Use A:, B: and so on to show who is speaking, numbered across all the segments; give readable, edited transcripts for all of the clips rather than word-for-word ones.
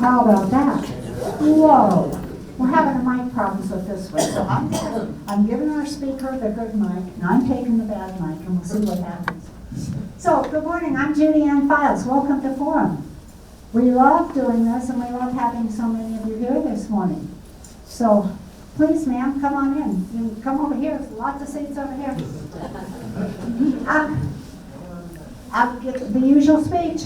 A: How about that? Whoa. We're having a mic problems with this one. So I'm giving our speaker the good mic, and I'm taking the bad mic, and we'll see what happens. So, good morning. I'm Judy Ann Files. Welcome to Forum. We love doing this, and we love having so many of you here this morning. So, please, ma'am, come on in. You can come over here. There's lots of seats over here. I'll get the usual speech.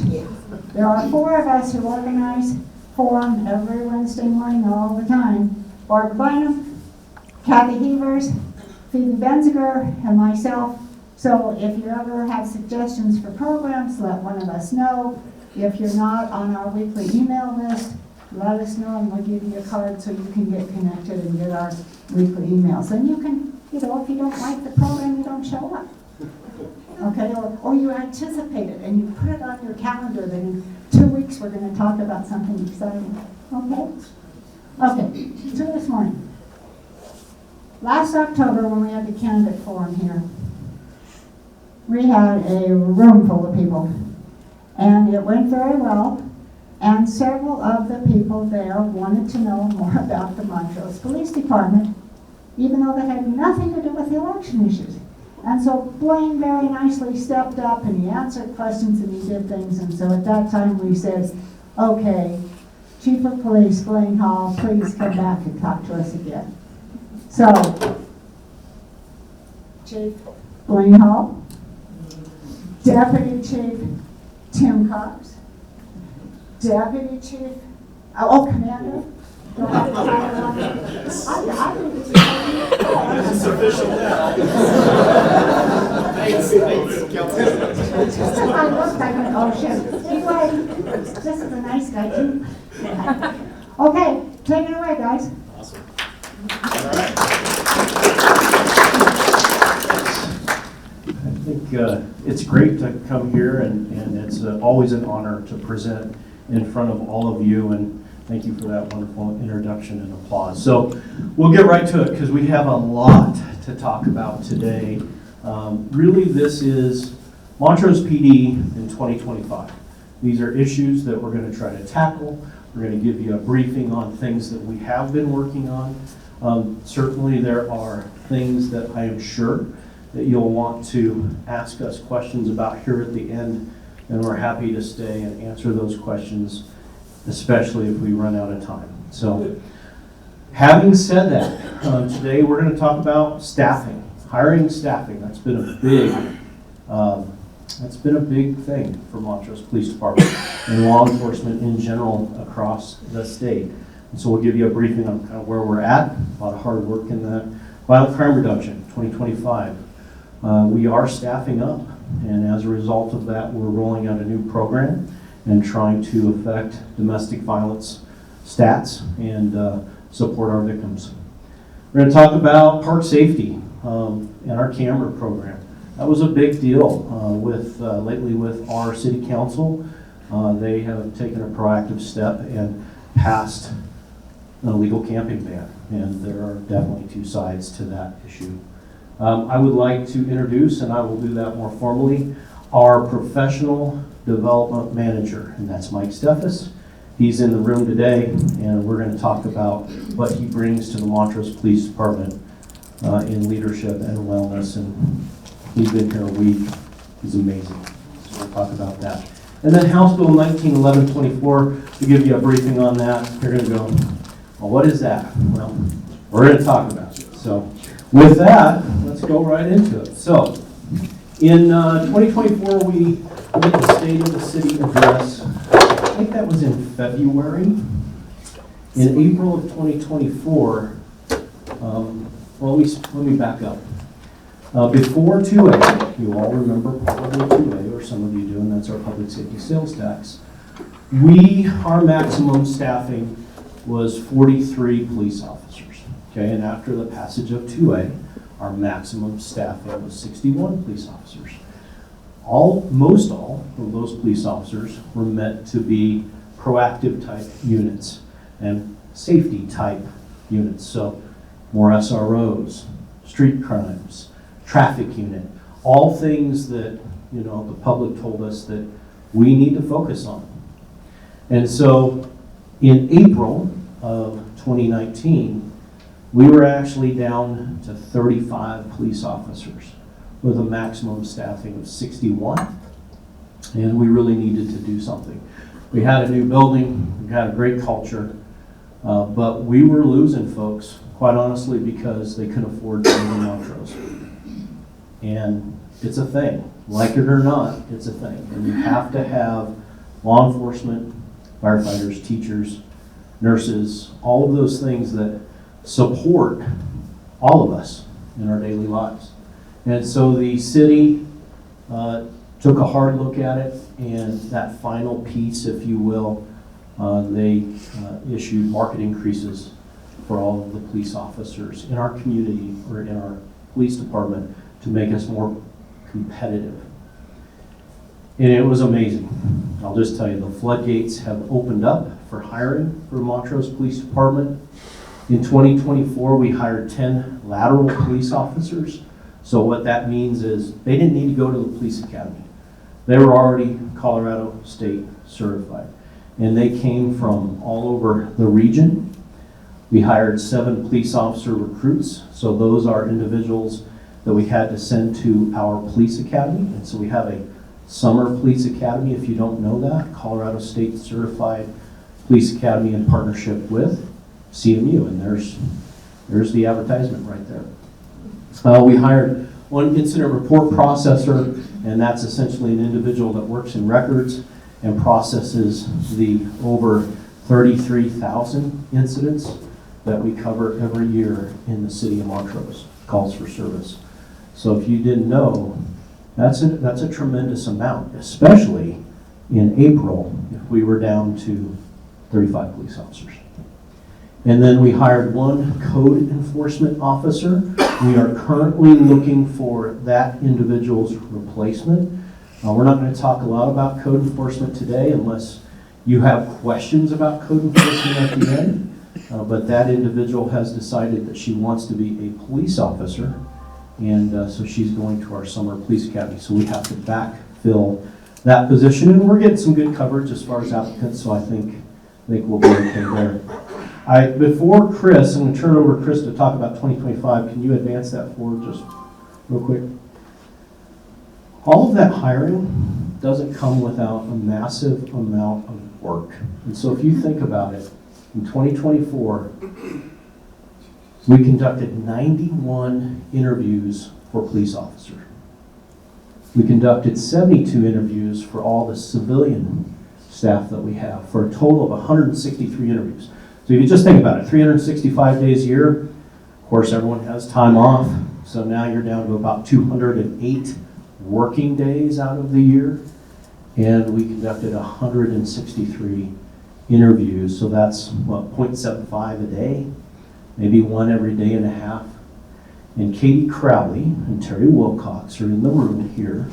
A: There are 4 of us who organize Forum every Wednesday morning all the time. Barb Blaine, Kathy Heavers, Phoebe Benziger, and myself. So if you ever have suggestions for programs, let one of us know. If you're not on our weekly email list, let us know and we'll give you a card so you can get connected and get our weekly emails. And you can, if you don't like the program, you don't show up. Okay, or you anticipate it and you put it on your calendar that in 2 weeks we're going to talk about something exciting. Okay? Okay, so this morning. Last October when we had the candidate forum here, we had a room full of people. And it went very well. And several of the people there wanted to know more about the Montrose Police Department, even though that had nothing to do with the election issues. And so Blaine very nicely stepped up and he answered questions and he did things. And so at that time we said, okay, Chief of Police Blaine Hall, please come back and talk to us again. So, Chief Blaine Hall, Deputy Chief Tim Cox, Deputy Chief, Commander.
B: It's official now. Thanks.
A: Just if I looked, I went, oh shit. Anyway, this is a nice guy too. Okay, take it away, guys.
B: Awesome. All right.
C: I think it's great to come here, and it's always an honor to present in front of all of you, and thank you for that wonderful introduction and applause. So we'll get right to it because we have a lot to talk about today. Really, this is Montrose PD in 2025. These are issues that we're going to try to tackle. We're going to give you a briefing on things that we have been working on. Certainly there are things that I am sure that you'll want to ask us questions about here at the end, and we're happy to stay and answer those questions, especially if we run out of time. So, having said that, today we're going to talk about staffing, hiring staffing. That's been a big thing for Montrose Police Department and law enforcement in general across the state. And so we'll give you a briefing on kind of where we're at, a lot of hard work in that. Violent crime reduction, 2025. We are staffing up, and as a result of that, we're rolling out a new program and trying to affect domestic violence stats and support our victims. We're going to talk about park safety and our camera program. That was a big deal lately with our city council. They have taken a proactive step and passed an illegal camping ban, and there are definitely 2 sides to that issue. I would like to introduce, and I will do that more formally, our professional development manager, and that's Mike Steffes. He's in the room today, and we're going to talk about what he brings to the Montrose Police Department in leadership and wellness, and he's been here a week. He's amazing. So we'll talk about that. And then House Bill 1911-24, to give you a briefing on that. You're going to go, well, what is that? Well, we're going to talk about it. So with that, let's go right into it. So in 2024, we did the State of the City address. I think that was in February. In April of 2024, let me back up. Before 2A, you all remember probably 2A, or some of you do, and that's our public safety sales tax. Our maximum staffing was 43 police officers. Okay, and after the passage of 2A, our maximum staffing was 61 police officers. Most all of those police officers were meant to be proactive type units and safety type units. So more SROs, street crimes, traffic unit, all things that the public told us that we need to focus on. And so In April of 2019, we were actually down to 35 police officers with a maximum staffing of 61. And we really needed to do something. We had a new building, we had a great culture, but we were losing folks, quite honestly, because they couldn't afford to live in Montrose. And it's a thing, like it or not, it's a thing. And you have to have law enforcement, firefighters, teachers, nurses, all of those things that support all of us in our daily lives. And so the city took a hard look at it, and that final piece, if you will, they issued market increases for all of the police officers in our community or in our police department to make us more competitive. And it was amazing. I'll just tell you, the floodgates have opened up for hiring for Montrose Police Department. In 2024, we hired 10 lateral police officers. So what that means is they didn't need to go to the police academy. They were already Colorado State certified. And they came from all over the region. We hired 7 police officer recruits. So those are individuals that we had to send to our police academy. And so we have a summer police academy, if you don't know that, Colorado State certified police academy in partnership with CMU. And there's the advertisement right there. We hired 1 incident report processor, and that's essentially an individual that works in records and processes the over 33,000 incidents that we cover every year in the city of Montrose, calls for service. So if you didn't know, that's a tremendous amount, especially in April, if we were down to 35 police officers. And then we hired 1 code enforcement officer. We are currently looking for that individual's replacement. We're not going to talk a lot about code enforcement today unless you have questions about code enforcement at the end. But that individual has decided that she wants to be a police officer. And so she's going to our summer police academy. So we have to backfill that position. And we're getting some good coverage as far as applicants. So I think we'll be okay there. Before Chris, I'm going to turn it over to Chris to talk about 2025. Can you advance that forward just real quick? All of that hiring doesn't come without a massive amount of work. And so if you think about it, in 2024, we conducted 91 interviews for police officers. We conducted 72 interviews for all the civilian staff that we have, for a total of 163 interviews. So if you just think about it, 365 days a year, of course everyone has time off, so now you're down to about 208 working days out of the year, and we conducted 163 interviews, so that's, 0.75 a day, maybe 1 every day and a half. And Katie Crowley and Terry Wilcox are in the room here.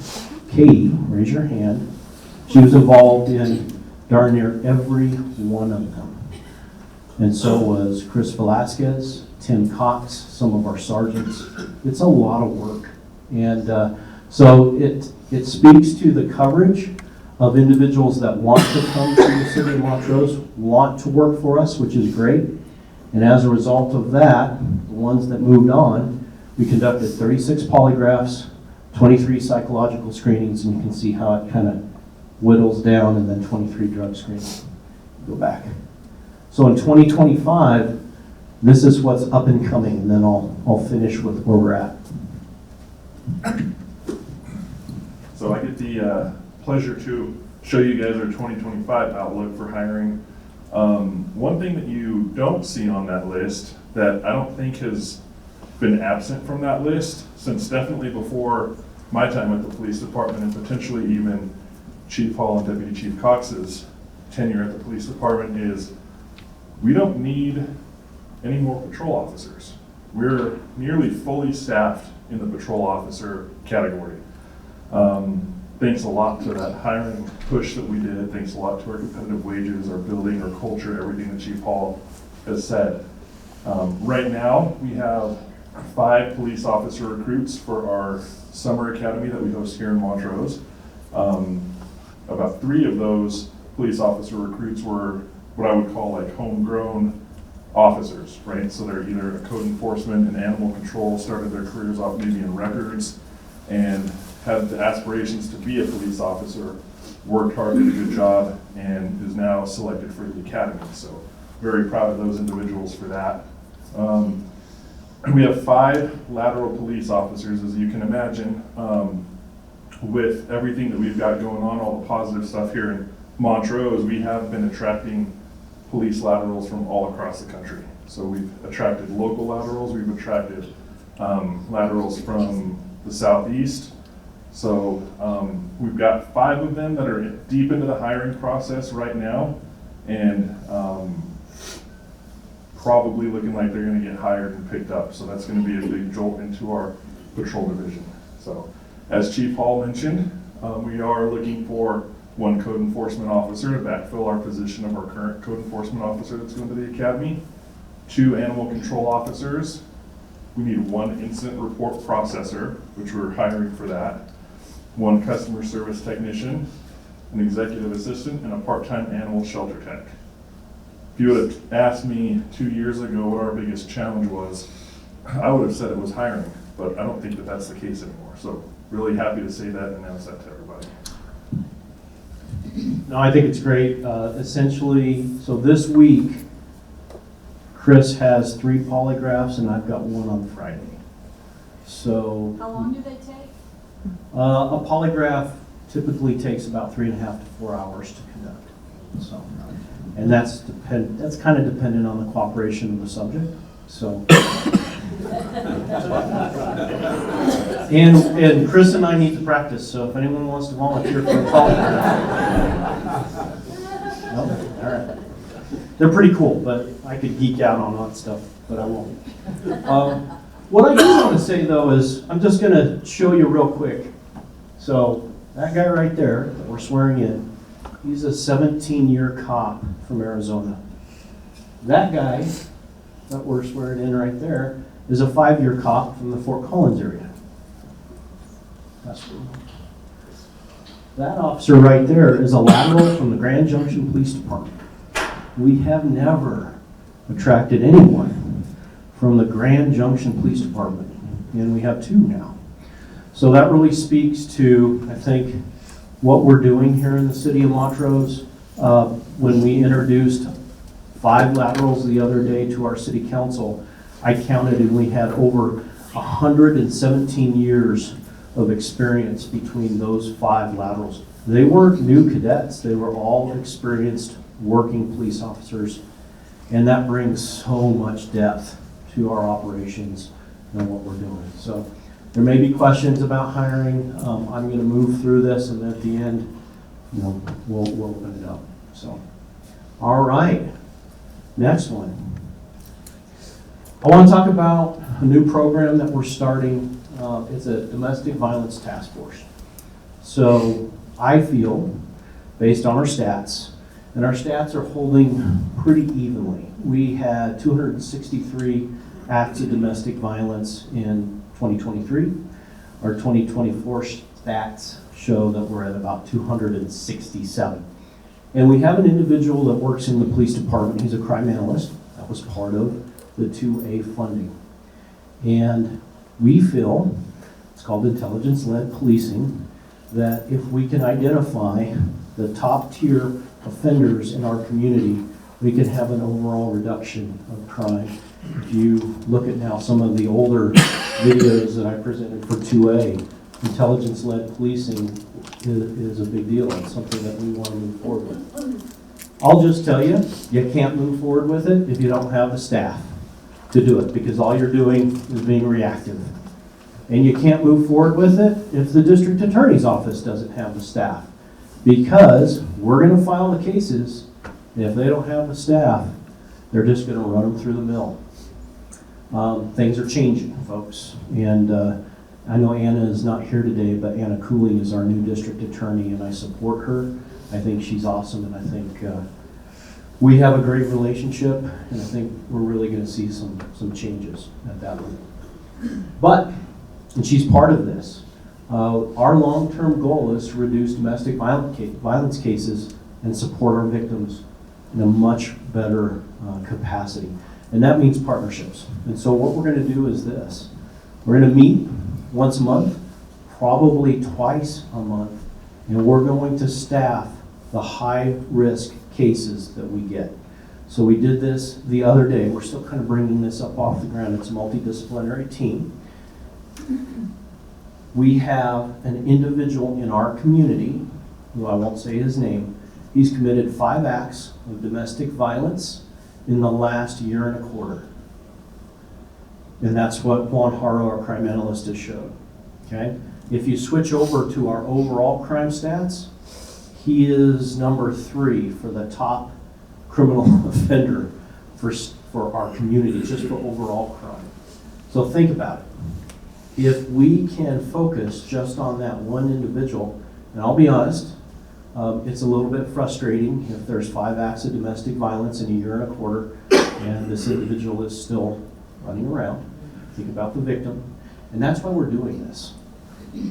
C: Katie, raise your hand. She was involved in darn near every one of them. And so was Chris Velasquez, Tim Cox, some of our sergeants. It's a lot of work. And so it speaks to the coverage of individuals that want to come to the city of Montrose, want to work for us, which is great. And as a result of that, the ones that moved on, we conducted 36 polygraphs, 23 psychological screenings, and you can see how it kind of whittles down, and then 23 drug screenings. Go back. So in 2025, this is what's up and coming, and then I'll finish with where we're at.
D: So I get the pleasure to show you guys our 2025 outlook for hiring. One thing that you don't see on that list that I don't think has been absent from that list since definitely before my time at the police department, and potentially even Chief Hall and Deputy Chief Cox's tenure at the police department, is we don't need any more patrol officers. We're nearly fully staffed in the patrol officer category. Thanks a lot to that hiring push that we did. Thanks a lot to our competitive wages, our building, our culture, everything that Chief Hall has said. Right now, we have 5 police officer recruits for our summer academy that we host here in Montrose. About 3 of those police officer recruits were what I would call like homegrown officers, right? So they're either a code enforcement and animal control, started their careers off maybe in records, and had the aspirations to be a police officer, worked hard, did a good job, and is now selected for the academy. So very proud of those individuals for that. We have 5 lateral police officers, as you can imagine. With everything that we've got going on, all the positive stuff here in Montrose, we have been attracting police laterals from all across the country. So we've attracted local laterals, we've attracted laterals from the southeast. So we've got 5 of them that are deep into the hiring process right now, and probably looking like they're going to get hired and picked up. So that's going to be a big jolt into our patrol division. So as Chief Hall mentioned, we are looking for 1 code enforcement officer to backfill our position of our current code enforcement officer that's going to the academy, 2 animal control officers. We need 1 incident report processor, which we're hiring for that, 1 customer service technician, an executive assistant, and a part-time animal shelter tech. If you would have asked me 2 years ago what our biggest challenge was, I would have said it was hiring, but I don't think that that's the case anymore. So really happy to say that and announce that to everybody.
C: No, I think it's great. Essentially, so this week, Chris has 3 polygraphs and I've got 1 on Friday. So
E: How long do they take?
C: a polygraph typically takes about 3.5 to 4 hours to conduct. So, and that's kind of dependent on the cooperation of the subject. So, and Chris and I need to practice. So if anyone wants to volunteer for a polygraph, no? All right. They're pretty cool, but I could geek out on that stuff, but I won't. What I do want to say though is, I'm just going to show you real quick. So that guy right there that we're swearing in, he's a 17-year cop from Arizona. That guy that we're swearing in right there is a 5-year cop from the Fort Collins area. That's cool. That officer right there is a lateral from the Grand Junction Police Department. We have never attracted anyone from the Grand Junction Police Department, and we have 2 now. So that really speaks to, I think, what we're doing here in the city of Montrose. When we introduced 5 laterals the other day to our city council, I counted and we had over 117 years of experience between those 5 laterals. They weren't new cadets, they were all experienced working police officers, and that brings so much depth to our operations and what we're doing. So there may be questions about hiring. I'm going to move through this, and at the end, we'll open it up. So, all right, next one. I want to talk about a new program that we're starting. It's a domestic violence task force. So I feel, based on our stats, and our stats are holding pretty evenly. We had 263 acts of domestic violence in 2023. Our 2024 stats show that we're at about 267. And we have an individual that works in the police department. He's a crime analyst. That was part of the 2A funding. And we feel, it's called intelligence-led policing, that if we can identify the top tier offenders in our community, we can have an overall reduction of crime. If you look at now some of the older videos that I presented for 2A, intelligence-led policing is a big deal. It's something that we want to move forward with. I'll just tell you, you can't move forward with it if you don't have the staff to do it, because all you're doing is being reactive. And you can't move forward with it if the district attorney's office doesn't have the staff, because we're going to file the cases, and if they don't have the staff, they're just going to run them through the mill. Things are changing, folks, and I know Anna is not here today, but Anna Cooling is our new district attorney, and I support her. I think she's awesome, and I think we have a great relationship, and I think we're really going to see some changes at that level. But, and she's part of this, our long-term goal is to reduce domestic violence cases and support our victims in a much better capacity. And that means partnerships. And so what we're going to do is this. We're going to meet once a month, probably twice a month, and we're going to staff the high-risk cases that we get. So we did this the other day. We're still kind of bringing this up off the ground. It's a multidisciplinary team. We have an individual in our community, who I won't say his name. He's committed 5 acts of domestic violence in the last year and a quarter. And that's what Juan Haro, our crime analyst, has showed. Okay? If you switch over to our overall crime stats, he is number 3 for the top criminal offender for our community, just for overall crime. So think about it. If we can focus just on that one individual, and I'll be honest, it's a little bit frustrating if there's 5 acts of domestic violence in a year and a quarter, and this individual is still running around. Think about the victim. And that's why we're doing this.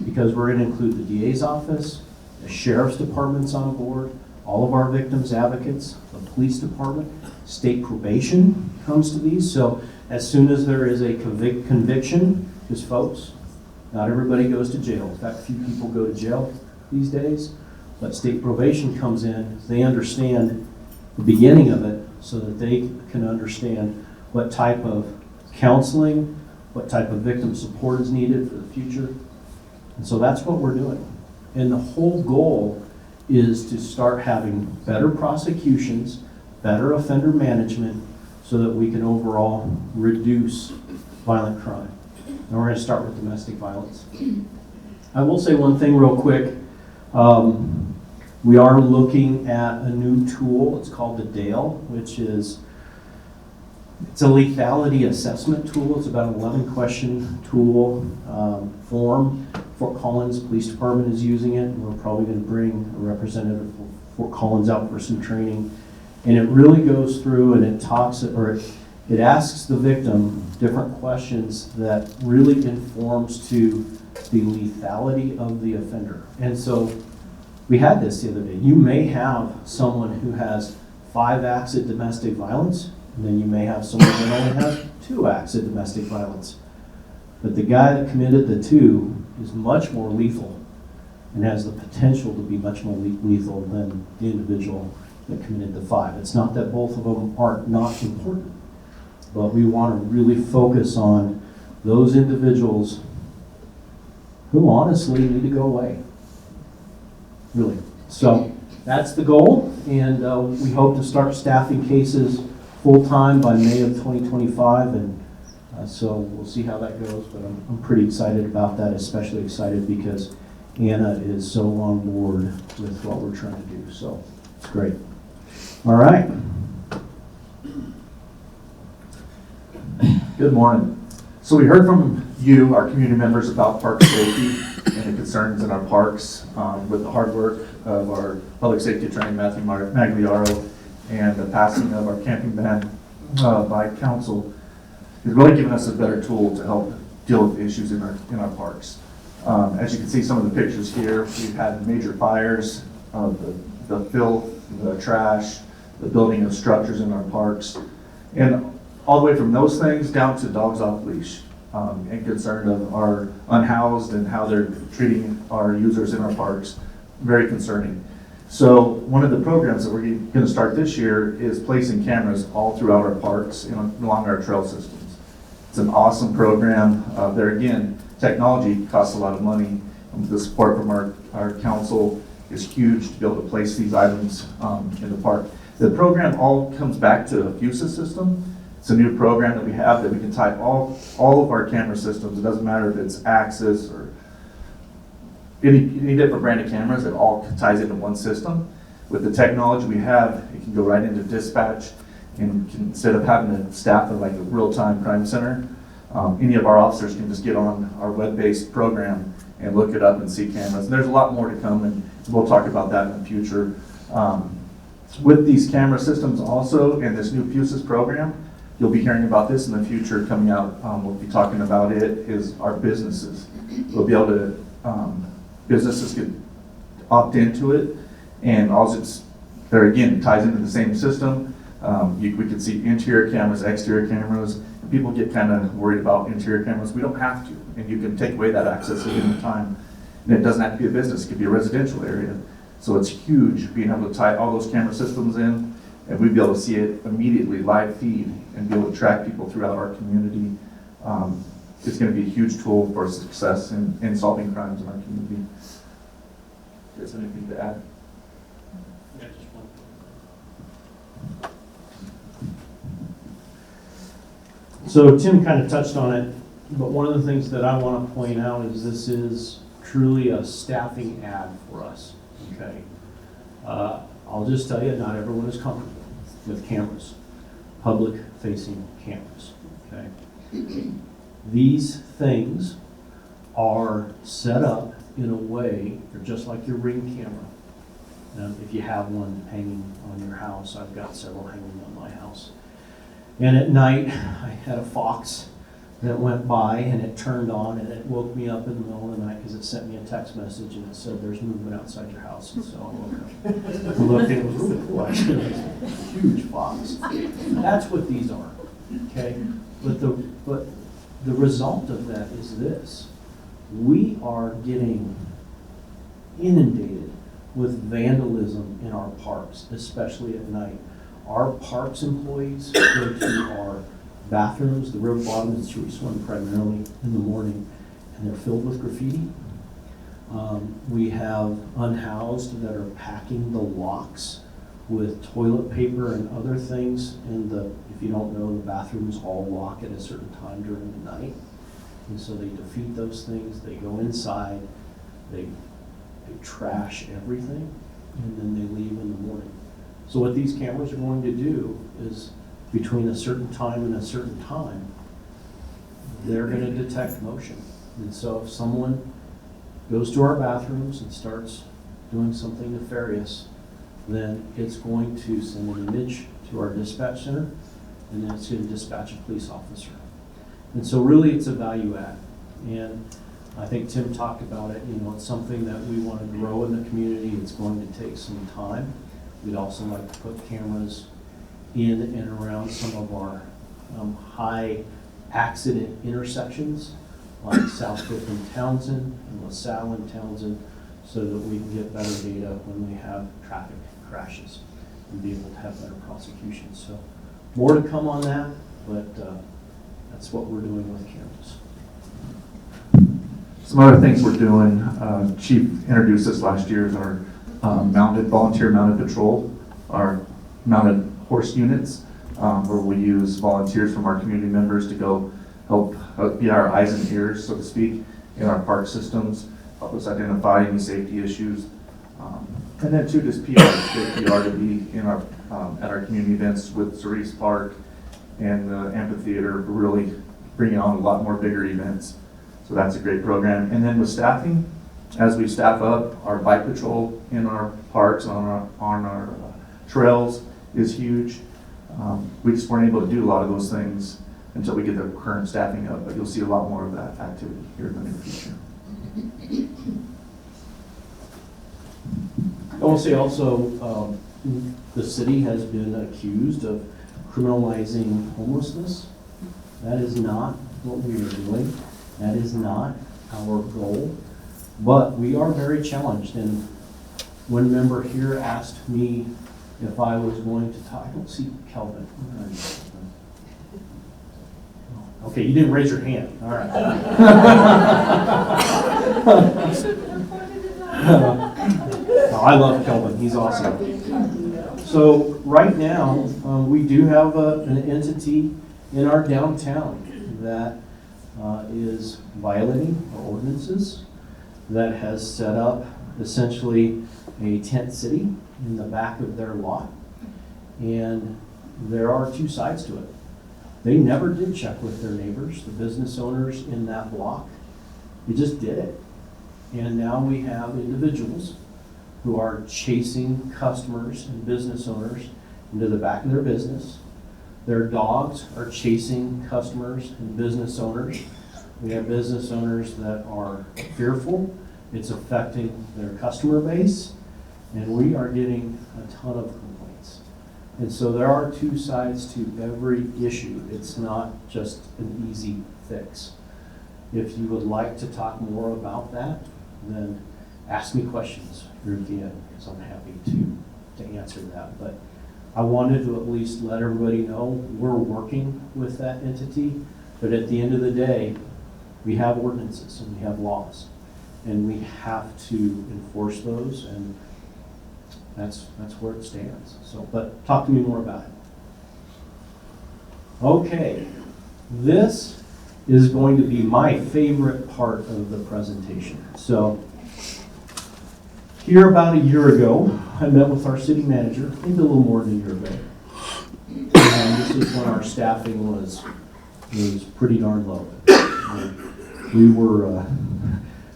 C: Because we're going to include the DA's office, the sheriff's department's on board, all of our victims advocates, the police department, state probation comes to these. So as soon as there is a conviction, because folks, not everybody goes to jail. In fact, few people go to jail these days. But state probation comes in, they understand the beginning of it so that they can understand what type of counseling, what type of victim support is needed for the future. And so that's what we're doing. And the whole goal is to start having better prosecutions, better offender management, so that we can overall reduce violent crime. And we're going to start with domestic violence. I will say one thing real quick. We are looking at a new tool. It's called the DALE, which is it's a lethality assessment tool. It's about an 11-question tool form. Fort Collins Police Department is using it. We're probably going to bring a representative from Fort Collins out for some training. And it really goes through and it talks, or it asks the victim different questions that really informs to the lethality of the offender. And so we had this the other day. You may have someone who has 5 acts of domestic violence, and then you may have someone that only has 2 acts of domestic violence. But the guy that committed the 2 is much more lethal and has the potential to be much more lethal than the individual that committed the 5. It's not that both of them are not important, but we want to really focus on those individuals who honestly need to go away. Really. So that's the goal, and we hope to start staffing cases full-time by May of 2025, and so we'll see how that goes, but I'm pretty excited about that, especially excited because Anna is so on board with what we're trying to do, so it's great. All right.
B: Good morning. So we heard from you, our community members, about park safety and the concerns in our parks with the hard work of our public safety attorney, Matthew Magliaro, and the passing of our camping ban by council has really given us a better tool to help deal with issues in our parks. As you can see some of the pictures here, we've had major fires, the filth, the trash, the building of structures in our parks, and all the way from those things down to dogs off leash, and concern of our unhoused and how they're treating our users in our parks. Very concerning. So one of the programs that we're going to start this year is placing cameras all throughout our parks and along our trail systems. It's an awesome program. There again, technology costs a lot of money. The support from our council is huge to be able to place these items in the park. The program all comes back to a FUSA system. It's a new program that we have that we can tie all of our camera systems. It doesn't matter if it's Axis or any different brand of cameras. It all ties into one system. With the technology we have, it can go right into dispatch, and instead of having to staff it like a real-time crime center, any of our officers can just get on our web-based program and look it up and see cameras. And there's a lot more to come, and we'll talk about that in the future. With these camera systems also, and this new FUSIS program, you'll be hearing about this in the future coming out. We'll be talking about it is our businesses. We'll be able to, businesses could opt into it, and all it's there again, it ties into the same system. We can see interior cameras, exterior cameras. People get kind of worried about interior cameras. We don't have to, and you can take away that access at any time. And it doesn't have to be a business, it could be a residential area. So it's huge being able to tie all those camera systems in, and we'd be able to see it immediately, live feed, and be able to track people throughout our community. It's going to be a huge tool for success in solving crimes in our community. Is there anything to add?
C: So Tim kind of touched on it, but one of the things that I want to point out is this is truly a staffing ad for us, okay? I'll just tell you, not everyone is comfortable with cameras, public-facing cameras, okay? These things are set up in a way, they're just like your Ring camera. If you have one hanging on your house, I've got several hanging on my house. And at night, I had a fox that went by and it turned on and it woke me up in the middle of the night because it sent me a text message and it said, "There's movement outside your house." And so I woke up. I looked and it was really cool, actually. It was a huge fox. That's what these are, okay? But the result of that is this. We are getting inundated with vandalism in our parks, especially at night. Our parks employees go to our bathrooms, the river bottom is where we swim primarily in the morning, and they're filled with graffiti. We have unhoused that are packing the locks with toilet paper and other things. And if you don't know, the bathrooms all lock at a certain time during the night. And so they defeat those things, they go inside, they trash everything, and then they leave in the morning. So what these cameras are going to do is between a certain time and a certain time, they're going to detect motion. And so if someone goes to our bathrooms and starts doing something nefarious, then it's going to send an image to our dispatch center, and then it's going to dispatch a police officer. And so really it's a value add. And I think Tim talked about it, it's something that we want to grow in the community. It's going to take some time. We'd also like to put cameras in and around some of our high accident intersections, like South Fifth and Townsend and LaSalle and Townsend, so that we can get better data when we have traffic crashes and be able to have better prosecution. So more to come on that, but that's what we're doing with cameras.
B: Some other things we're doing, Chief introduced us last year, is our volunteer mounted patrol, our mounted horse units, where we use volunteers from our community members to go help be our eyes and ears, so to speak, in our park systems, help us identify any safety issues. And then too, just PR, good PR to be in our, at our community events with Cerise Park and the amphitheater, really bringing on a lot more bigger events. So that's a great program. And then with staffing, as we staff up, our bike patrol in our parks, on our trails is huge. We just weren't able to do a lot of those things until we get the current staffing up, but you'll see a lot more of that activity here in the near future.
C: I will say also, the city has been accused of criminalizing homelessness. That is not what we are doing. That is not our goal. But we are very challenged. And one member here asked me if I was going to talk. I don't see Kelvin. Okay, you didn't raise your hand. All right. No, I love Kelvin. He's awesome. So right now, we do have an entity in our downtown that is violating our ordinances, that has set up essentially a tent city in the back of their lot. And there are two sides to it. They never did check with their neighbors, the business owners in that block. They just did it. And now we have individuals who are chasing customers and business owners into the back of their business. Their dogs are chasing customers and business owners. We have business owners that are fearful. It's affecting their customer base. And we are getting a ton of complaints. And so there are two sides to every issue. It's not just an easy fix. If you would like to talk more about that, then ask me questions here at the end, because I'm happy to answer that. But I wanted to at least let everybody know we're working with that entity, but at the end of the day, we have ordinances and we have laws, and we have to enforce those, and that's where it stands. So, but talk to me more about it. Okay, this is going to be my favorite part of the presentation. So, here about a year ago, I met with our city manager, maybe a little more than a year ago. And this is when our staffing was pretty darn low.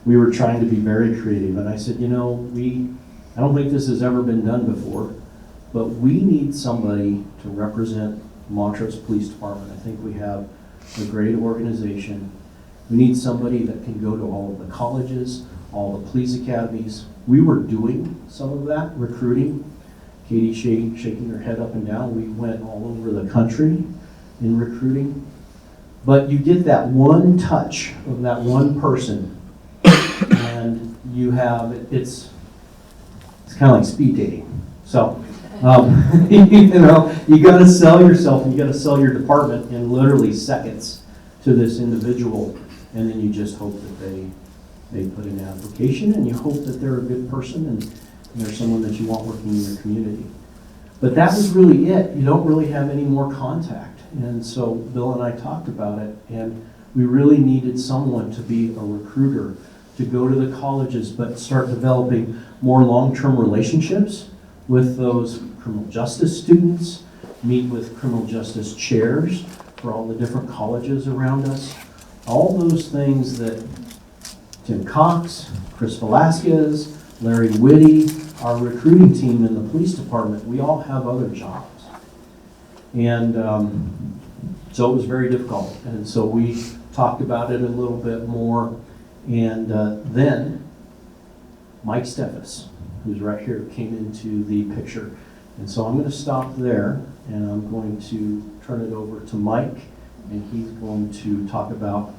C: We were trying to be very creative, and I said, you know, I don't think this has ever been done before, but we need somebody to represent Montrose Police Department. I think we have a great organization. We need somebody that can go to all of the colleges, all the police academies. We were doing some of that recruiting. Katie shaking her head up and down. We went all over the country in recruiting. But you get that one touch of that one person, and you have, it's kind of like speed dating. So, you know, you got to sell yourself and you got to sell your department in literally seconds to this individual, and then you just hope that they put in an application, and you hope that they're a good person and they're someone that you want working in your community. But that was really it. You don't really have any more contact. And so Bill and I talked about it, and we really needed someone to be a recruiter, to go to the colleges, but start developing more long-term relationships with those criminal justice students, meet with criminal justice chairs for all the different colleges around us. All those things that Tim Cox, Chris Velasquez, Larry Whitty, our recruiting team in the police department, we all have other jobs. And so it was very difficult. And so we talked about it a little bit more. And then Mike Steffes, who's right here, came into the picture. And so I'm going to stop there, and I'm going to turn it over to Mike, and he's going to talk about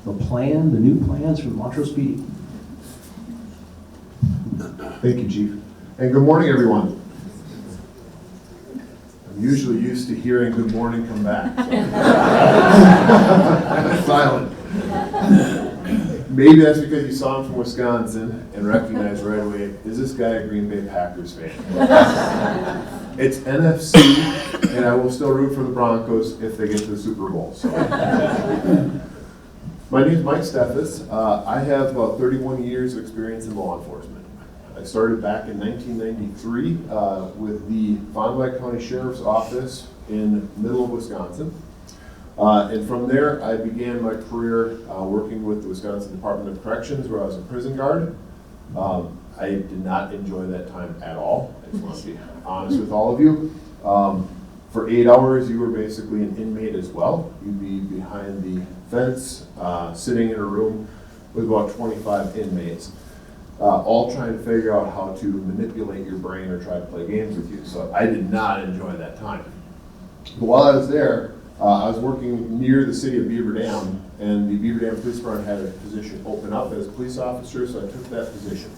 C: the new plans for Montrose PD.
E: Thank you, Chief. And good morning, everyone. I'm usually used to hearing good morning come back. I'm silent. Maybe that's because you saw him from Wisconsin and recognized right away, is this guy a Green Bay Packers fan? It's NFC, and I will still root for the Broncos if they get to the Super Bowl. So. My name is Mike Steffes. I have about 31 years of experience in law enforcement. I started back in 1993 with the Fond du Lac County Sheriff's Office in the middle of Wisconsin. And from there, I began my career working with the Wisconsin Department of Corrections, where I was a prison guard. I did not enjoy that time at all. I just want to be honest with all of you. For 8 hours, you were basically an inmate as well. You'd be behind the fence, sitting in a room with about 25 inmates, all trying to figure out how to manipulate your brain or try to play games with you. So I did not enjoy that time. But while I was there, I was working near the city of Beaver Dam, and the Beaver Dam Police Department had a position open up as a police officer, so I took that position.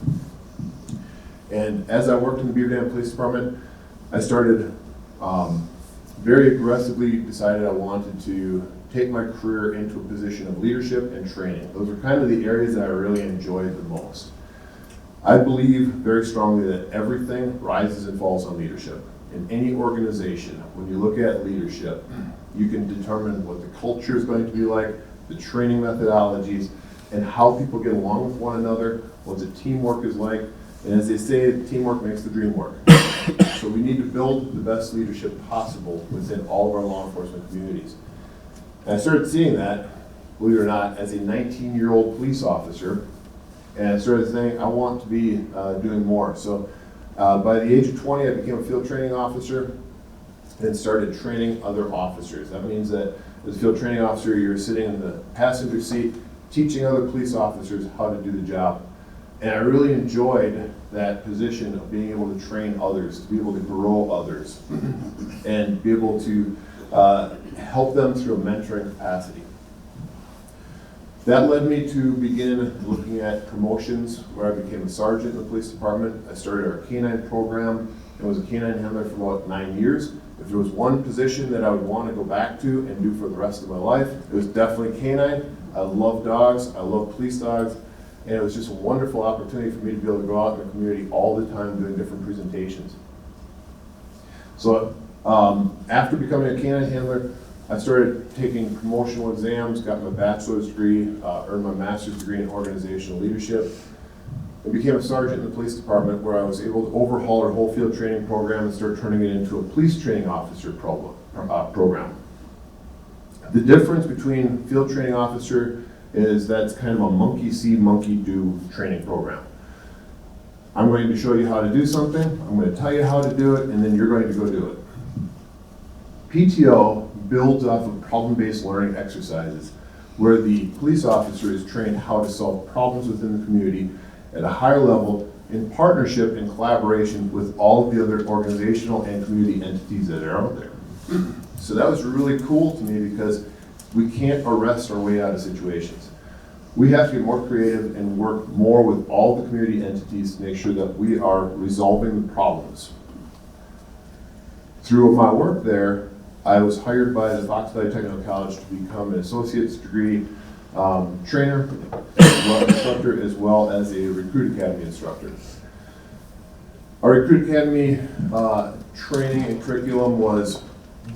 E: And as I worked in the Beaver Dam Police Department, I started very aggressively decided I wanted to take my career into a position of leadership and training. Those are kind of the areas that I really enjoyed the most. I believe very strongly that everything rises and falls on leadership. In any organization, when you look at leadership, you can determine what the culture is going to be like, the training methodologies, and how people get along with one another, what the teamwork is like. And as they say, teamwork makes the dream work. So we need to build the best leadership possible within all of our law enforcement communities. And I started seeing that, believe it or not, as a 19-year-old police officer, and I started saying, I want to be doing more. So by the age of 20, I became a field training officer and started training other officers. That means that as a field training officer, you're sitting in the passenger seat, teaching other police officers how to do the job. And I really enjoyed that position of being able to train others, to be able to grow others, and be able to help them through a mentoring capacity. That led me to begin looking at promotions, where I became a sergeant in the police department. I started our K-9 program and was a K-9 handler for about 9 years. If there was one position that I would want to go back to and do for the rest of my life, it was definitely K-9. I love dogs, I love police dogs, and it was just a wonderful opportunity for me to be able to go out in the community all the time doing different presentations. So after becoming a K-9 handler, I started taking promotional exams, got my bachelor's degree, earned my master's degree in organizational leadership, and became a sergeant in the police department, where I was able to overhaul our whole field training program and start turning it into a police training officer program. The difference between field training officer is that's kind of a monkey see, monkey do training program. I'm going to show you how to do something, I'm going to tell you how to do it, and then you're going to go do it. PTO builds off of problem-based learning exercises, where the police officer is trained how to solve problems within the community at a higher level in partnership and collaboration with all of the other organizational and community entities that are out there. So that was really cool to me, because we can't arrest our way out of situations. We have to get more creative and work more with all the community entities to make sure that we are resolving the problems. Through my work there, I was hired by the Fox Valley Technical College to become an associate's degree trainer, instructor, as well as a recruit academy instructor. Our recruit academy training and curriculum was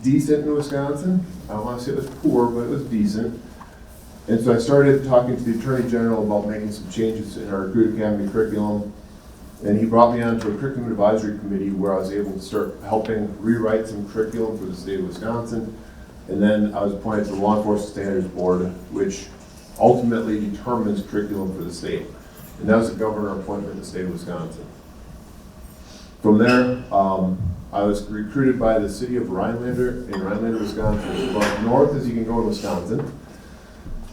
E: decent in Wisconsin. I don't want to say it was poor, but it was decent. And so I started talking to the Attorney General about making some changes in our recruit academy curriculum. And he brought me onto a curriculum advisory committee, where I was able to start helping rewrite some curriculum for the state of Wisconsin. And then I was appointed to the Law Enforcement Standards Board, which ultimately determines curriculum for the state. And that was a governor appointment in the state of Wisconsin. From there, I was recruited by the city of Rhinelander in Rhinelander, Wisconsin, about north as you can go in Wisconsin.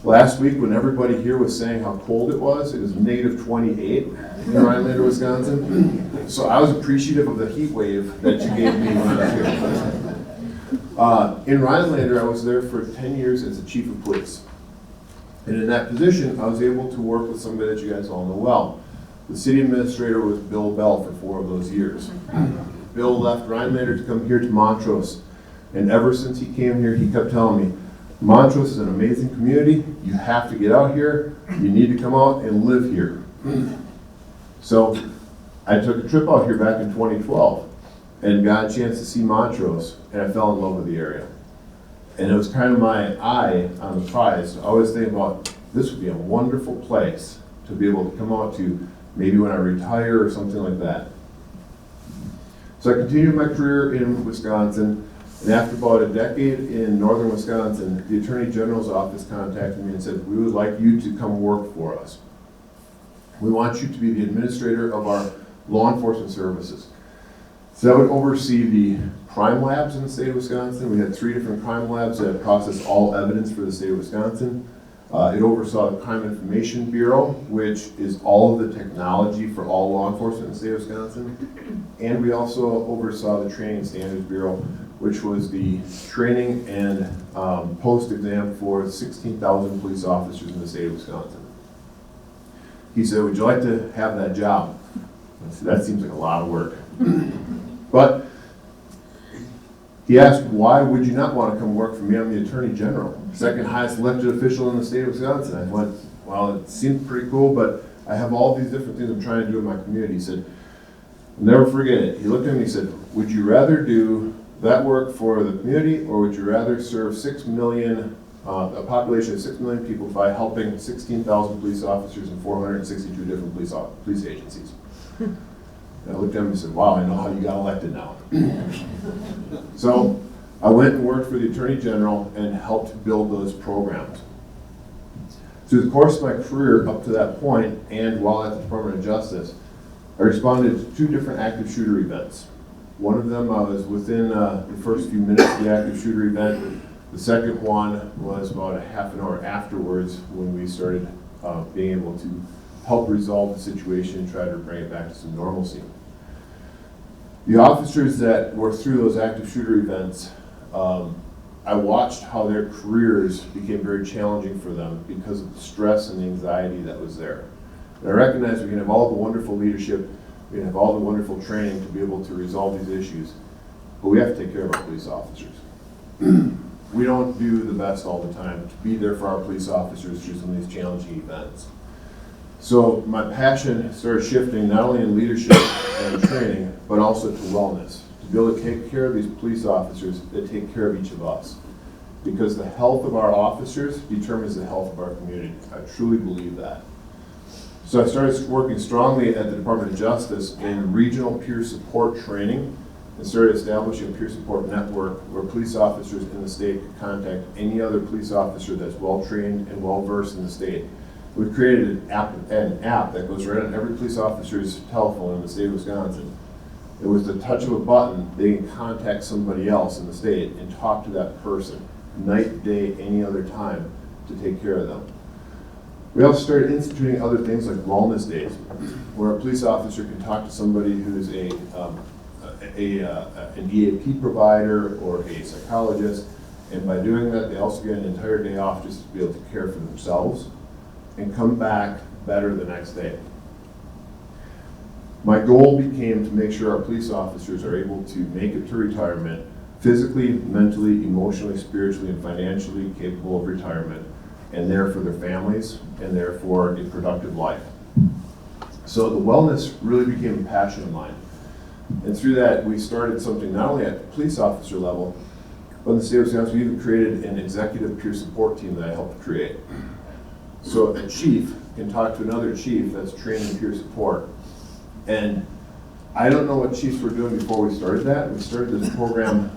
E: Last week, when everybody here was saying how cold it was negative 28 in Rhinelander, Wisconsin. So I was appreciative of the heat wave that you gave me when I was here. In Rhinelander, I was there for 10 years as the chief of police. And in that position, I was able to work with somebody that you guys all know well. The city administrator was Bill Bell for 4 of those years. Bill left Rhinelander to come here to Montrose. And ever since he came here, he kept telling me, Montrose is an amazing community. You have to get out here. You need to come out and live here. So I took a trip out here back in 2012 and got a chance to see Montrose, and I fell in love with the area. And it was kind of my eye on the prize. I always think about, this would be a wonderful place to be able to come out to, maybe when I retire or something like that. So I continued my career in Wisconsin. And after about a decade in northern Wisconsin, the Attorney General's office contacted me and said, we would like you to come work for us. We want you to be the administrator of our law enforcement services. So that would oversee the crime labs in the state of Wisconsin. We had 3 different crime labs that process all evidence for the state of Wisconsin. It oversaw the Crime Information Bureau, which is all of the technology for all law enforcement in the state of Wisconsin. And we also oversaw the Training and Standards Bureau, which was the training and post-exam for 16,000 police officers in the state of Wisconsin. He said, would you like to have that job? I said, that seems like a lot of work. But he asked, why would you not want to come work for me? I'm the Attorney General, second highest elected official in the state of Wisconsin. I went, well, it seemed pretty cool, but I have all these different things I'm trying to do in my community. He said, I'll never forget it. He looked at me and he said, would you rather do that work for the community, or would you rather serve 6 million, a population of 6 million people by helping 16,000 police officers in 462 different police agencies? And I looked at him and said, wow, I know how you got elected now. So I went and worked for the Attorney General and helped build those programs. Through the course of my career up to that point, and while at the Department of Justice, I responded to 2 different active shooter events. One of them I was within the first few minutes of the active shooter event. The second one was about a half an hour afterwards, when we started being able to help resolve the situation and try to bring it back to some normalcy. The officers that were through those active shooter events, I watched how their careers became very challenging for them because of the stress and the anxiety that was there. And I recognize we can have all the wonderful leadership, we can have all the wonderful training to be able to resolve these issues, but we have to take care of our police officers. We don't do the best all the time to be there for our police officers through some of these challenging events. So my passion started shifting not only in leadership and training, but also to wellness, to be able to take care of these police officers that take care of each of us. Because the health of our officers determines the health of our community. I truly believe that. So I started working strongly at the Department of Justice in regional peer support training and started establishing a peer support network where police officers in the state could contact any other police officer that's well-trained and well-versed in the state. We've created an app that goes right on every police officer's telephone in the state of Wisconsin. And with the touch of a button, they can contact somebody else in the state and talk to that person, night, day, any other time, to take care of them. We also started instituting other things like wellness days, where a police officer can talk to somebody who's an EAP provider or a psychologist, and by doing that, they also get an entire day off just to be able to care for themselves and come back better the next day. My goal became to make sure our police officers are able to make it to retirement physically, mentally, emotionally, spiritually, and financially capable of retirement, and there for their families, and there for a productive life. So the wellness really became a passion of mine. And through that, we started something not only at the police officer level, but in the state of Wisconsin, we even created an executive peer support team that I helped create. So a chief can talk to another chief that's trained in peer support. And I don't know what chiefs were doing before we started that. We started this program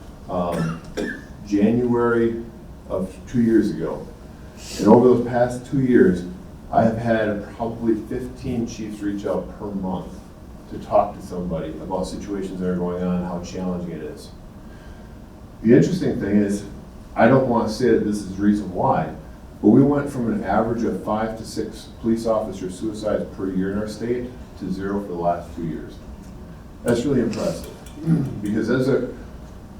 E: January of 2 years ago. And over those past 2 years, I have had probably 15 chiefs reach out per month to talk to somebody about situations that are going on and how challenging it is. The interesting thing is, I don't want to say that this is the reason why, but we went from an average of 5 to 6 police officer suicides per year in our state to 0 for the last 2 years. That's really impressive, because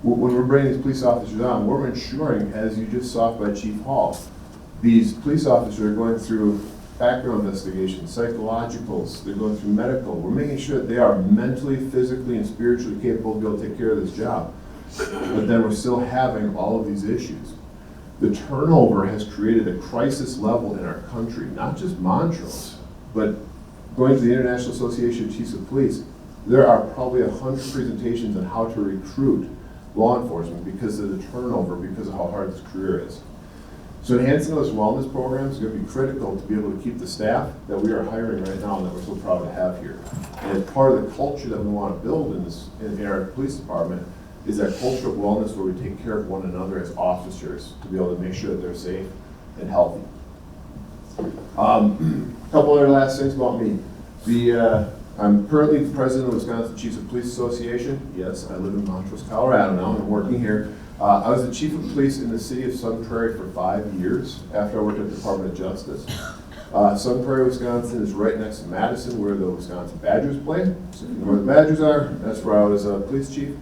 E: when we're bringing these police officers on, we're ensuring, as you just saw by Chief Hall, these police officers are going through background investigations, psychologicals, they're going through medical. We're making sure that they are mentally, physically, and spiritually capable to be able to take care of this job. But then we're still having all of these issues. The turnover has created a crisis level in our country, not just Montrose, but going to the International Association of Chiefs of Police, there are probably 100 presentations on how to recruit law enforcement because of the turnover, because of how hard this career is. So enhancing those wellness programs is going to be critical to be able to keep the staff that we are hiring right now and that we're so proud to have here. And it's part of the culture that we want to build in our police department is that culture of wellness where we take care of one another as officers to be able to make sure that they're safe and healthy. A couple other last things about me. I'm currently the president of the Wisconsin Chiefs of Police Association. Yes, I live in Montrose, Colorado now, and I'm working here. I was the chief of police in the city of Sun Prairie for 5 years after I worked at the Department of Justice. Sun Prairie, Wisconsin is right next to Madison, where the Wisconsin Badgers play. So if you know where the Badgers are, that's where I was a police chief.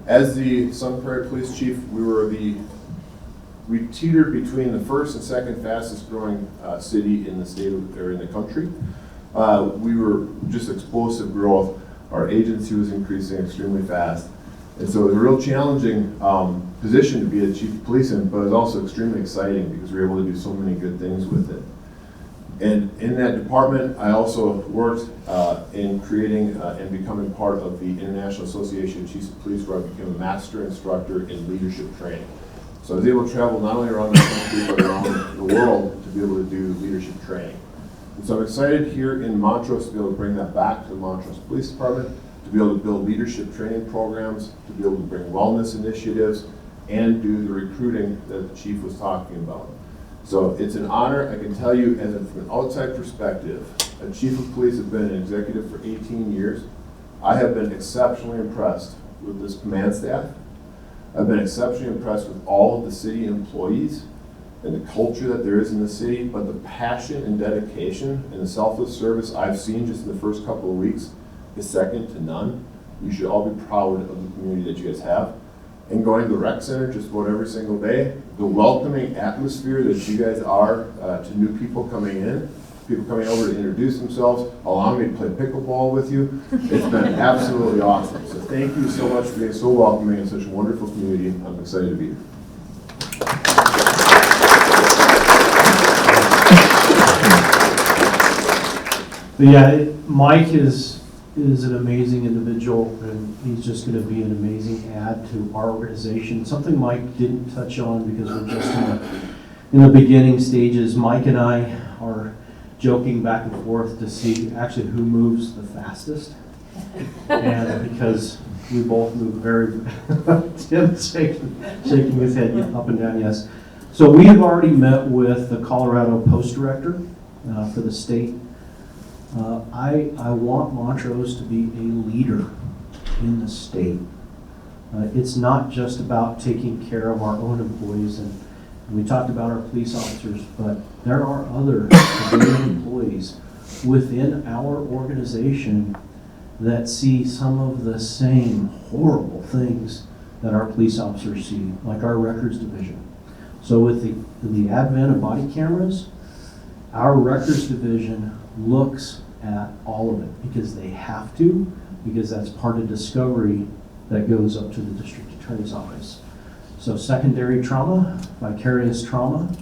E: As the Sun Prairie police chief, we teetered between the first and second fastest growing city in the state or in the country. We were just explosive growth. Our agency was increasing extremely fast. And so it was a real challenging position to be a chief of police in, but it was also extremely exciting because we were able to do so many good things with it. And in that department, I also worked in creating and becoming part of the International Association of Chiefs of Police, where I became a master instructor in leadership training. So I was able to travel not only around the country, but around the world to be able to do leadership training. And so I'm excited here in Montrose to be able to bring that back to the Montrose Police Department, to be able to build leadership training programs, to be able to bring wellness initiatives, and do the recruiting that the chief was talking about. So it's an honor. I can tell you, from an outside perspective, a chief of police has been an executive for 18 years. I have been exceptionally impressed with this command staff. I've been exceptionally impressed with all of the city employees. and the culture that there is in the city, but the passion and dedication and the selfless service I've seen just in the first couple of weeks is second to none. You should all be proud of the community that you guys have. And going to the rec center just about every single day, the welcoming atmosphere that you guys are to new people coming in, people coming over to introduce themselves, allowing me to play pickleball with you. It's been absolutely awesome. So thank you so much for being so welcoming in such a wonderful community. I'm excited to be here.
C: But yeah, Mike is an amazing individual, and he's just going to be an amazing add to our organization. Something Mike didn't touch on because we're just in the beginning stages. Mike and I are joking back and forth to see actually who moves the fastest, and because we both move very. Tim's shaking his head up and down. Yes. So we have already met with the Colorado Post Director for the state. I want Montrose to be a leader in the state. It's not just about taking care of our own employees, and we talked about our police officers, but there are other civilian employees within our organization that see some of the same horrible things that our police officers see, like our records division. So with the advent of body cameras, our records division looks at all of it because they have to, because that's part of discovery that goes up to the district attorney's office. So secondary trauma, vicarious trauma,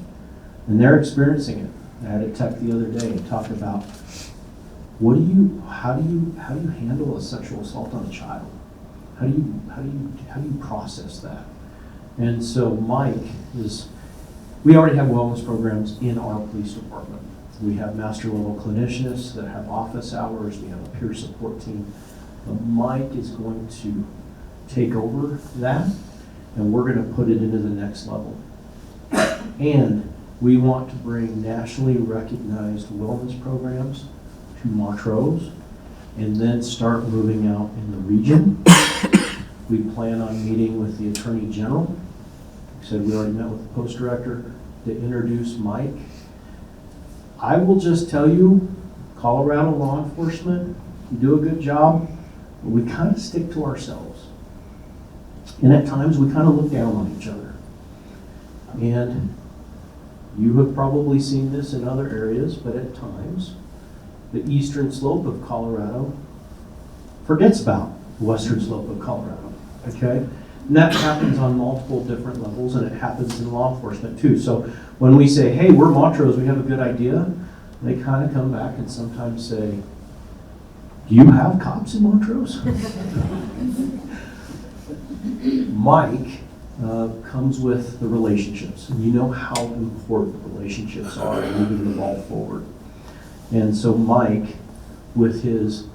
C: and they're experiencing it. I had a tech the other day and talked about how do you handle a sexual assault on a child? How do you process that? And so Mike we already have wellness programs in our police department. We have master level clinicians that have office hours. We have a peer support team. But Mike is going to take over that, and we're going to put it into the next level. And we want to bring nationally recognized wellness programs to Montrose and then start moving out in the region. We plan on meeting with the Attorney General. We said we already met with the Post Director to introduce Mike. I will just tell you, Colorado law enforcement, you do a good job, but we kind of stick to ourselves. And at times we kind of look down on each other. And you have probably seen this in other areas, but at times the eastern slope of Colorado forgets about the western slope of Colorado, okay? And that happens on multiple different levels, and it happens in law enforcement too. So when we say, hey, we're Montrose, we have a good idea, they kind of come back and sometimes say, do you have cops in Montrose? Mike comes with the relationships, and you know how important relationships are in moving the ball forward. And so Mike, with his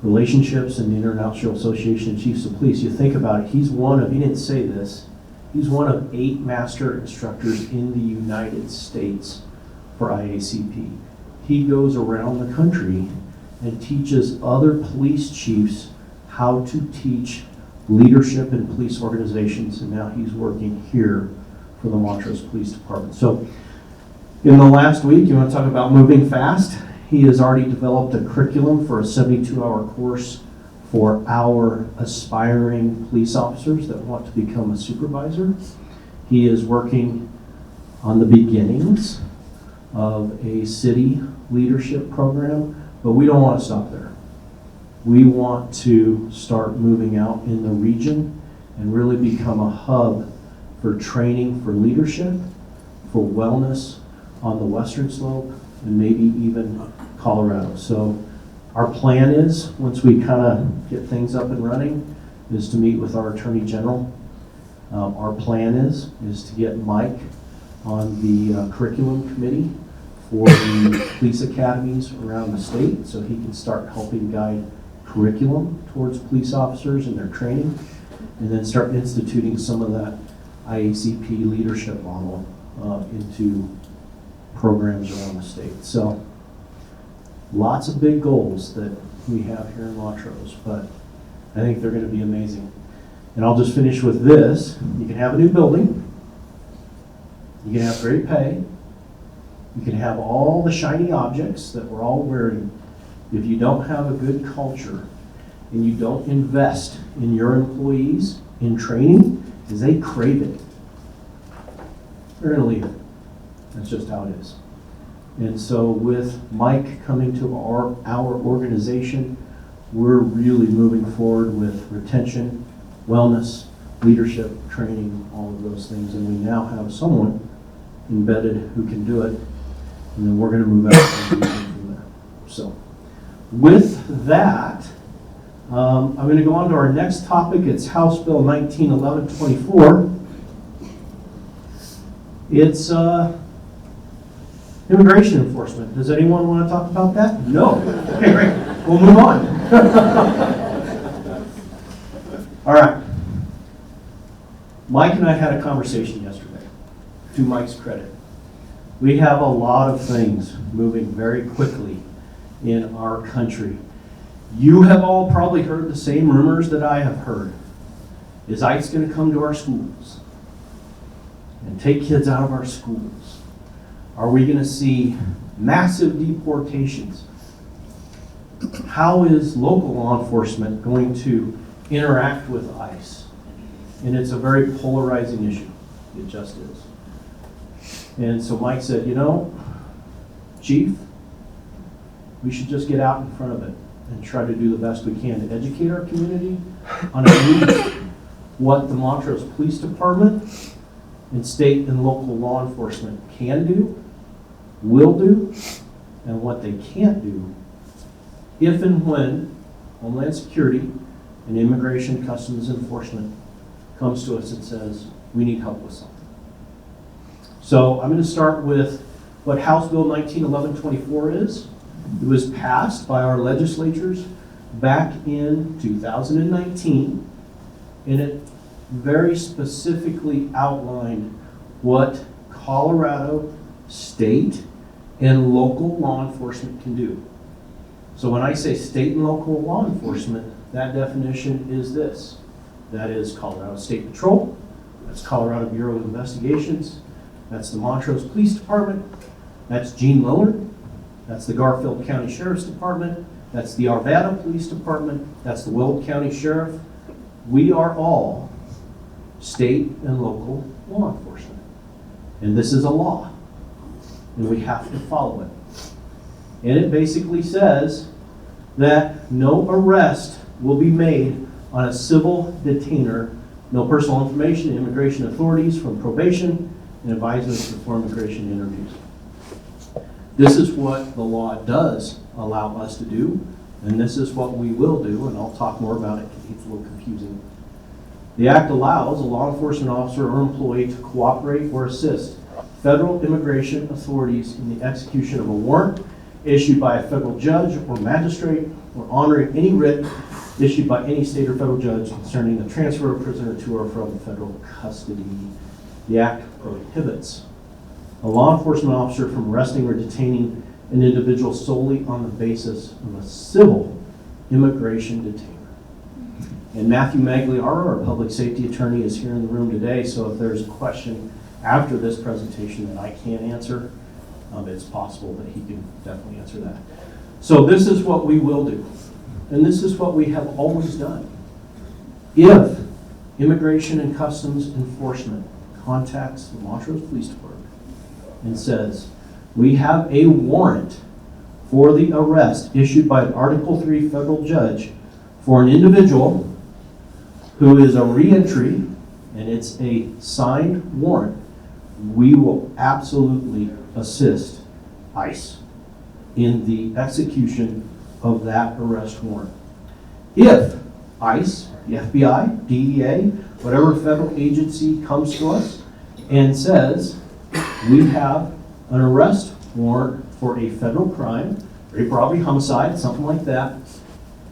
C: relationships and the International Association of Chiefs of Police, you think about it, he didn't say this, he's one of 8 master instructors in the United States for IACP. He goes around the country and teaches other police chiefs how to teach leadership in police organizations, and now he's working here for the Montrose Police Department. So in the last week, you want to talk about moving fast? He has already developed a curriculum for a 72-hour course for our aspiring police officers that want to become a supervisor. He is working on the beginnings of a city leadership program, but we don't want to stop there. We want to start moving out in the region and really become a hub for training for leadership, for wellness on the western slope, and maybe even Colorado. So our plan is, once we kind of get things up and running, is to meet with our Attorney General. Our plan is to get Mike on the curriculum committee for the police academies around the state so he can start helping guide curriculum towards police officers and their training, and then start instituting some of that IACP leadership model into programs around the state. So lots of big goals that we have here in Montrose, but I think they're going to be amazing. And I'll just finish with this. You can have a new building. You can have great pay. You can have all the shiny objects that we're all wearing. If you don't have a good culture and you don't invest in your employees in training, because they crave it, they're going to leave it. That's just how it is. And so with Mike coming to our organization, we're really moving forward with retention, wellness, leadership, training, all of those things. And we now have someone embedded who can do it. And then we're going to move out and do from there. So with that, I'm going to go on to our next topic. It's House Bill 1911-24. It's immigration enforcement. Does anyone want to talk about that? No. Okay, great. We'll move on. All right. Mike and I had a conversation yesterday, to Mike's credit. We have a lot of things moving very quickly in our country. You have all probably heard the same rumors that I have heard. Is ICE going to come to our schools and take kids out of our schools? Are we going to see massive deportations? How is local law enforcement going to interact with ICE? And it's a very polarizing issue. It just is. And so Mike said, you know, Chief, we should just get out in front of it and try to do the best we can to educate our community on at least what the Montrose Police Department and state and local law enforcement can do, will do, and what they can't do if and when Homeland Security and Immigration Customs Enforcement comes to us and says, we need help with something. So I'm going to start with what House Bill 1911-24 is. It was passed by our legislatures back in 2019, and it very specifically outlined what Colorado state and local law enforcement can do. So when I say state and local law enforcement, that definition is this. That is Colorado State Patrol, that's Colorado Bureau of Investigations, that's the Montrose Police Department, that's Gene Lillard, that's the Garfield County Sheriff's Department, that's the Arvada Police Department, that's the Weld County Sheriff. We are all state and local law enforcement. And this is a law, and we have to follow it. And it basically says that no arrest will be made on a civil detainer, no personal information to immigration authorities from probation and advisors before immigration interviews. This is what the law does allow us to do, and this is what we will do, and I'll talk more about it because it's a little confusing. The Act allows a law enforcement officer or employee to cooperate or assist federal immigration authorities in the execution of a warrant issued by a federal judge or magistrate, or honoring any writ issued by any state or federal judge concerning the transfer of a prisoner to or from federal custody. The Act prohibits a law enforcement officer from arresting or detaining an individual solely on the basis of a civil immigration detainer. And Matthew Magliaro, our public safety attorney, is here in the room today, so if there's a question after this presentation that I can't answer, it's possible that he can definitely answer that. So this is what we will do, and this is what we have always done. If Immigration and Customs Enforcement contacts the Montrose Police Department and says, we have a warrant for the arrest issued by an Article 3 federal judge for an individual who is a reentry, and it's a signed warrant, we will absolutely assist ICE in the execution of that arrest warrant. If ICE, the FBI, DEA, whatever federal agency comes to us and says, we have an arrest warrant for a federal crime, rape, robbery, homicide, something like that,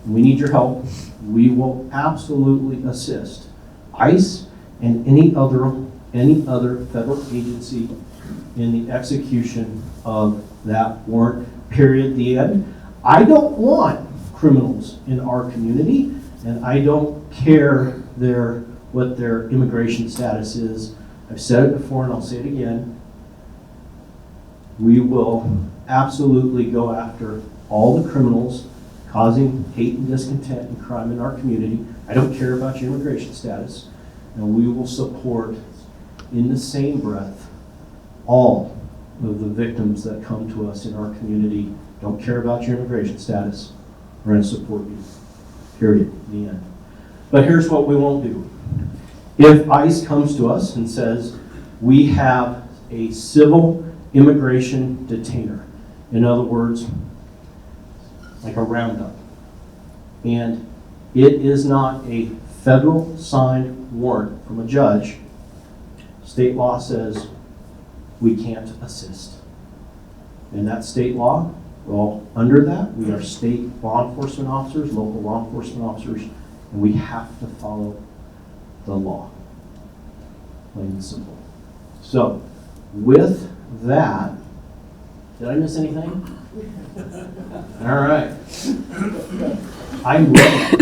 C: we need your help, we will absolutely assist ICE and any other federal agency in the execution of that warrant, period, the end. I don't want criminals in our community, and I don't care what their immigration status is. I've said it before and I'll say it again. We will absolutely go after all the criminals causing hate and discontent and crime in our community. I don't care about your immigration status. And we will support, in the same breath, all of the victims that come to us in our community. Don't care about your immigration status. We're going to support you. Period. The end. But here's what we won't do. If ICE comes to us and says, we have a civil immigration detainer, in other words, like a roundup, and it is not a federal signed warrant from a judge, state law says we can't assist. And that state law, well, under that, we are state law enforcement officers, local law enforcement officers, and we have to follow the law. Plain and simple. So, with that, did I miss anything? All right. I'm ready.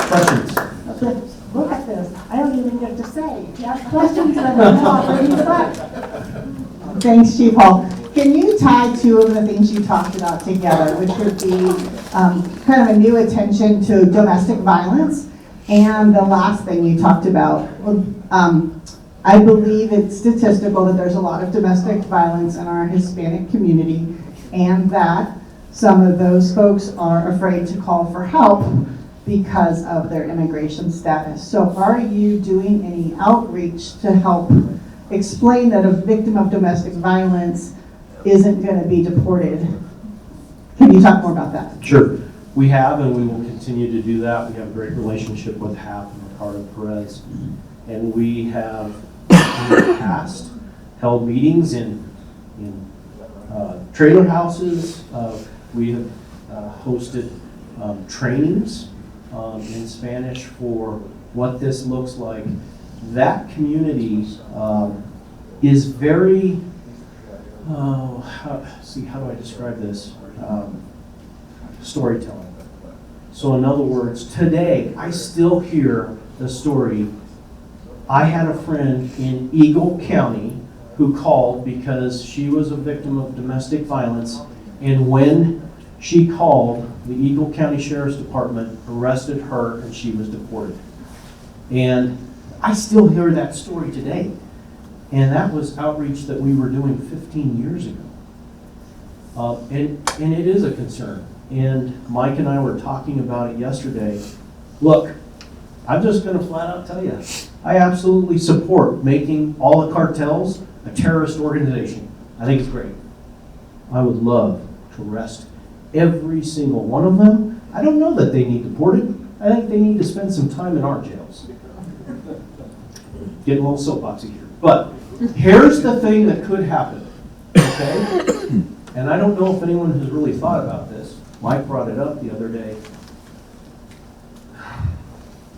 C: Questions?
A: Okay, look at this. I don't even get to say. If you have questions, then I'm ready to start. Thanks, Chief Hall. Can you tie two of the things you talked about together, which would be kind of a new attention to domestic violence, and the last thing you talked about? I believe it's statistical that there's a lot of domestic violence in our Hispanic community, and that some of those folks are afraid to call for help because of their immigration status. So are you doing any outreach to help explain that a victim of domestic violence isn't going to be deported? Can you talk more about that?
C: Sure. We have, and we will continue to do that. We have a great relationship with HAP and Ricardo Perez. And we have, in the past, held meetings in trailer houses. We have hosted trainings in Spanish for what this looks like. That community is very, how do I describe this? Storytelling. So in other words, today I still hear the story. I had a friend in Eagle County who called because she was a victim of domestic violence, and when she called, the Eagle County Sheriff's Department arrested her and she was deported. And I still hear that story today. And that was outreach that we were doing 15 years ago. And it is a concern. And Mike and I were talking about it yesterday. Look, I'm just going to flat out tell you, I absolutely support making all the cartels a terrorist organization. I think it's great. I would love to arrest every single one of them. I don't know that they need deported. I think they need to spend some time in our jails. Getting a little soapboxy here. But here's the thing that could happen, okay? And I don't know if anyone has really thought about this. Mike brought it up the other day.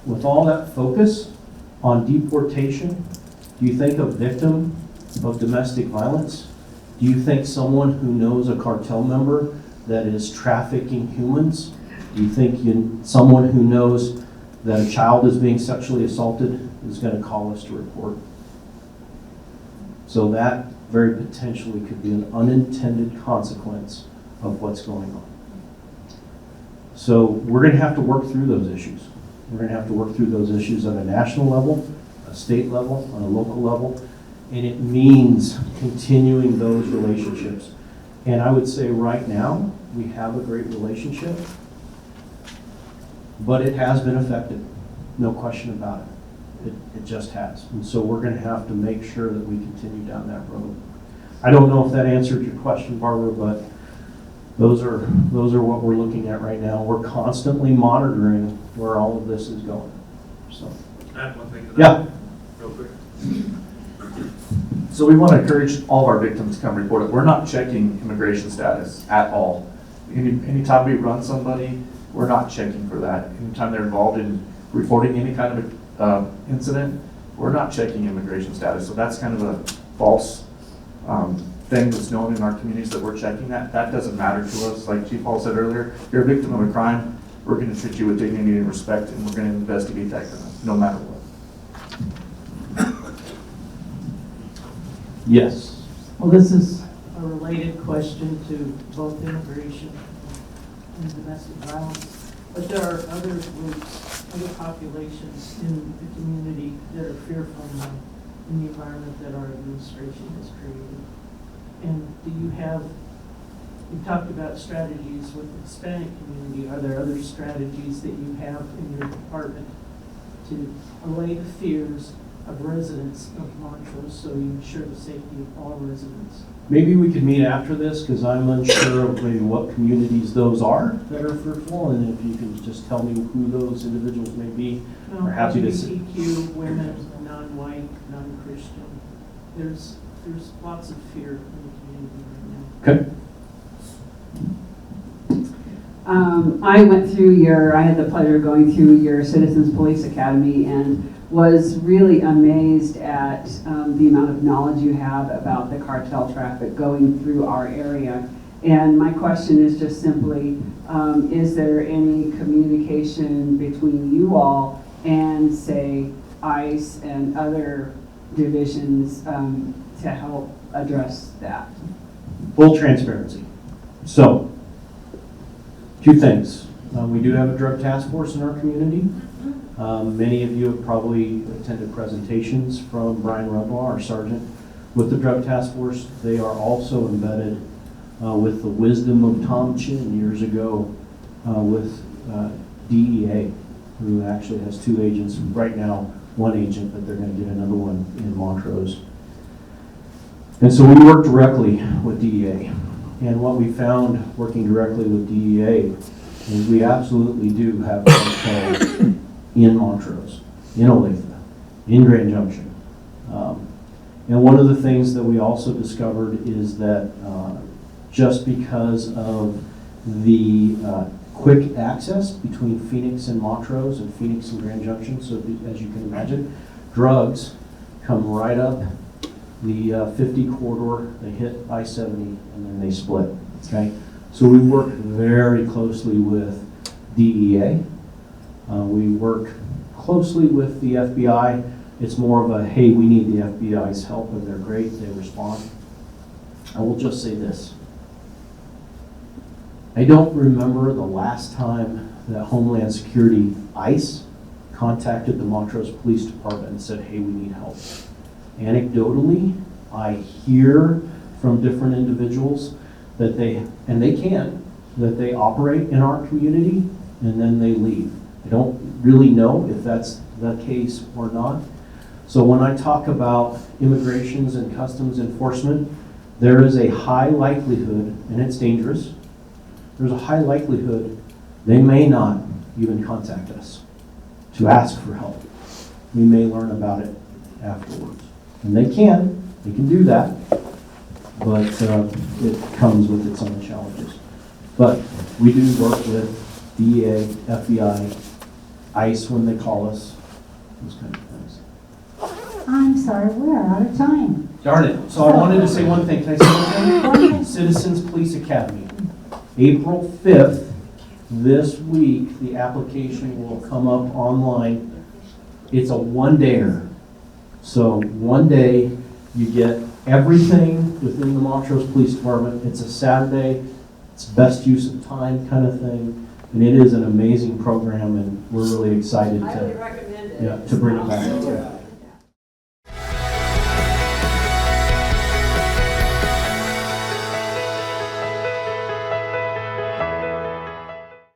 C: With all that focus on deportation, do you think a victim of domestic violence? Do you think someone who knows a cartel member that is trafficking humans? Do you think someone who knows that a child is being sexually assaulted is going to call us to report? So that very potentially could be an unintended consequence of what's going on. So we're going to have to work through those issues. We're going to have to work through those issues on a national level, a state level, on a local level, and it means continuing those relationships. And I would say right now, we have a great relationship, but it has been affected, no question about it. It just has. And so we're going to have to make sure that we continue down that road. I don't know if that answered your question, Barbara, but those are what we're looking at right now. We're constantly monitoring where all of this is going. So,
B: I have one thing to
C: yeah.
B: real quick. So we want to encourage all of our victims to come report it. We're not checking immigration status at all. Anytime we run somebody, we're not checking for that. Anytime they're involved in reporting any kind of incident, we're not checking immigration status. So that's kind of a false thing that's known in our communities that we're checking that. That doesn't matter to us. Like Chief Hall said earlier, you're a victim of a crime. we're going to treat you with dignity and respect, and we're going to investigate that crime, no matter what.
C: Yes.
F: Well, this is a related question to both immigration and domestic violence, but there are other groups, other populations in the community that are fearful now in the environment that our administration has created. And do you have, you talked about strategies with the Hispanic community, are there other strategies that you have in your department to allay the fears of residents of Montrose so you ensure the safety of all residents?
C: Maybe we could meet after this, because I'm unsure of maybe what communities those are that are fearful, and if you can just tell me who those individuals may be.
F: No,
C: We're happy to
F: LGBTQ, women, non-white, non-Christian. There's lots of fear in the community right now.
C: Okay.
G: I had the pleasure of going through your Citizens Police Academy and was really amazed at the amount of knowledge you have about the cartel traffic going through our area. And my question is just simply, is there any communication between you all and, say, ICE and other divisions to help address that?
C: Full transparency. So, two things. We do have a drug task force in our community. Many of you have probably attended presentations from Brian Rundlaw, our sergeant, with the drug task force. They are also embedded with the wisdom of Tom Chin years ago with DEA, who actually has 2 agents, right now 1 agent, but they're going to get another one in Montrose. And so we work directly with DEA. And what we found working directly with DEA is we absolutely do have cartel in Montrose, in Olathe, in Grand Junction. And one of the things that we also discovered is that just because of the quick access between Phoenix and Montrose and Phoenix and Grand Junction, so as you can imagine, drugs come right up the 50 corridor, they hit I-70, and then they split, okay? So we work very closely with DEA. We work closely with the FBI. It's more of a, hey, we need the FBI's help, and they're great, they respond. I will just say this. I don't remember the last time that Homeland Security, ICE, contacted the Montrose Police Department and said, hey, we need help. Anecdotally, I hear from different individuals that they operate in our community and then they leave. I don't really know if that's the case or not. So when I talk about immigrations and customs enforcement, there is a high likelihood, and it's dangerous, there's a high likelihood they may not even contact us to ask for help. We may learn about it afterwards. And they can do that, but it comes with its own challenges. But we do work with DEA, FBI, ICE when they call us, those kind of things.
A: I'm sorry, we're out of time.
C: Darn it. So I wanted to say one thing. Can I say one thing? Citizens Police Academy. April 5th, this week, the application will come up online. It's a one-dayer. So one day, you get everything within the Montrose Police Department. It's a Saturday. It's best use of time kind of thing. And it is an amazing program, and we're really excited
H: I would recommend it.
C: to bring it back.